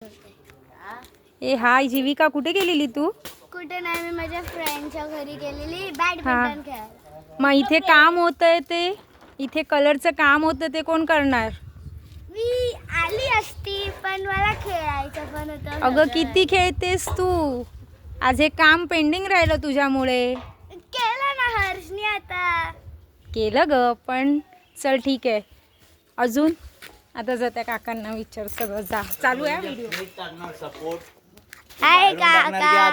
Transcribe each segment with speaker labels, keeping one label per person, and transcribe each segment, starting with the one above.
Speaker 1: ए हाय जीविका, कुठे गेलेली तू?
Speaker 2: कुठे नाही, मी माझ्या फ्रेंडच्या घरी गेलेली बॅडमिंटन खेळायला.
Speaker 1: मग इथे काम होतंय ते इथे कलरचं काम होतं ते कोण करणार?
Speaker 2: मी आली असती पण मला खेळायचं पण होतं.
Speaker 1: अगं किती खेळतेस तू? आज हे काम पेंडिंग राहिलं तुझ्यामुळे.
Speaker 2: केलं ना हर्षनी आता.
Speaker 1: केलं ग, पण चल ठीक आहे. अजून आता जात्या काकांना विचार, सगळं जा चालू आहे व्हिडिओ.
Speaker 2: हाय काका,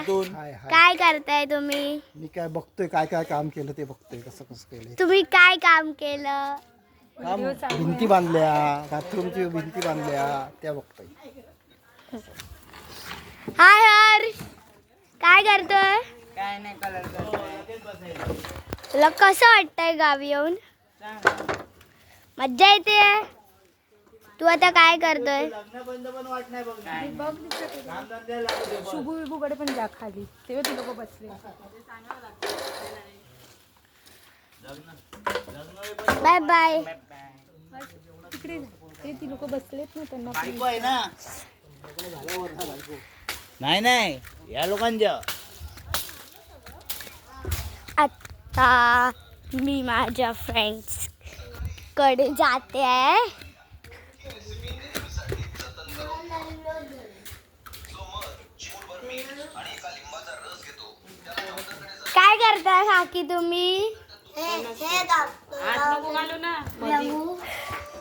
Speaker 2: काय करताय तुम्ही?
Speaker 3: मी काय बघतोय, काय काय काम केलं ते बघतोय, कसं कसं केलंय.
Speaker 2: तुम्ही काय काम केलं?
Speaker 3: काम भिंती बांधल्या, बाथरूमची भिंती बांधल्या, त्या बघतोय.
Speaker 2: हाय हर्ष, काय करतोय?
Speaker 4: काय नाही, कलर करतोय.
Speaker 2: तुला कसं वाटतंय गावी येऊन? मज्जा येते? तू आता काय करतोय?
Speaker 1: शुभू विभूकडे पण जा खाली, तेव्हा ती लोक बसले.
Speaker 2: Bye bye.
Speaker 1: तिकडे जा, ते ती लोक बसलेत ना, त्यांना
Speaker 4: बायको आहे ना? नाही नाही, या लोकांच्या.
Speaker 2: आता मी माझ्या फ्रेंड्स कडे जाते आहे. काय करताय काकी तुम्ही?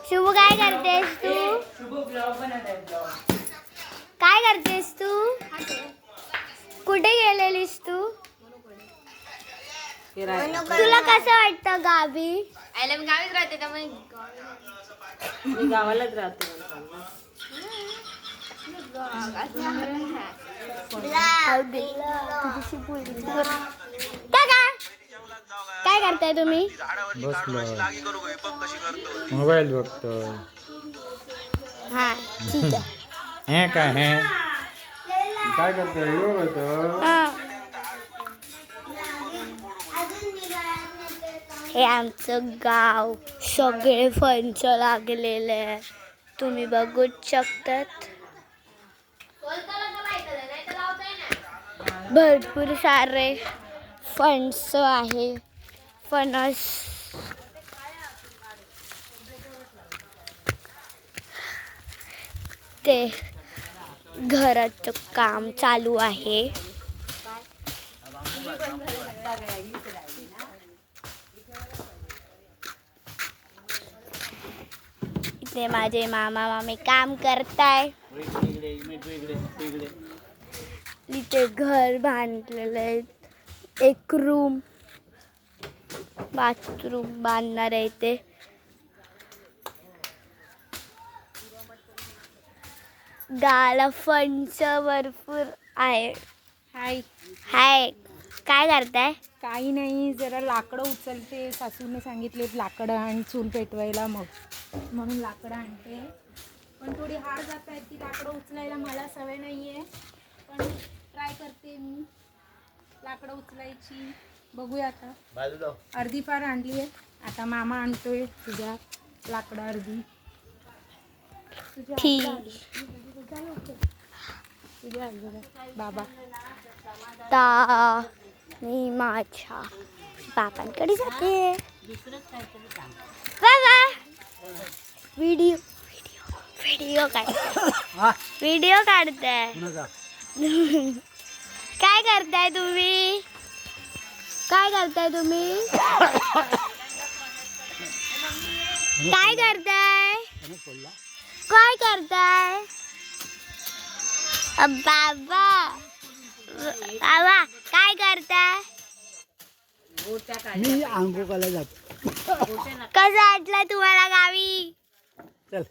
Speaker 2: शुभू काय करतेस तू? काय करतेस तू? कुठे गेलेलीस तू? तुला कसं वाटतं गावी?
Speaker 5: मी गावीच राहते, त्यामुळे
Speaker 1: मी गावालाच राहते.
Speaker 2: काय करताय तुम्ही?
Speaker 6: मोबाईल बघतोय.
Speaker 2: हा ठीक आहे.
Speaker 6: हे काय हे काय करतोय?
Speaker 2: हे आमचं गाव, सगळे फंच लागलेले तुम्ही बघूच शकतात. भरपूर सारे फणस आहे, फणस. ते घराचं काम चालू आहे. इथे माझे मामा मामी काम करताय. इथे घर बांधलेलं आहे, एक रूम बाथरूम बांधणार आहे ते. गाला फणस भरपूर आहे.
Speaker 1: हाय.
Speaker 2: हाय, काय करताय?
Speaker 1: काही नाही, जरा लाकडं उचलते. सासूने सांगितलेत लाकडं आणि चूल पेटवायला, म्हणून लाकडं आणते. पण थोडी हार जात आहेत ती लाकडं उचलायला. मला सवय नाही आहे, पण ट्राय करते मी लाकडं उचलायची. बघूया आता. अर्धी फार आणली आहे, आता मामा आणतोय तुझ्या लाकडं अर्धी.
Speaker 2: ठीक.
Speaker 1: तुझ्या बाबा
Speaker 2: आता मी माझ्या बाबांकडे जाते. बाबा व्हिडिओ व्हिडिओ व्हिडिओ काढताय. काय करताय तुम्ही? काय करताय तुम्ही? काय करताय? काय करताय? बाबा बाबा काय करताय?
Speaker 3: मी आंघोळ करायला जातो.
Speaker 2: कसं वाटलं तुम्हाला गावी?
Speaker 3: चल.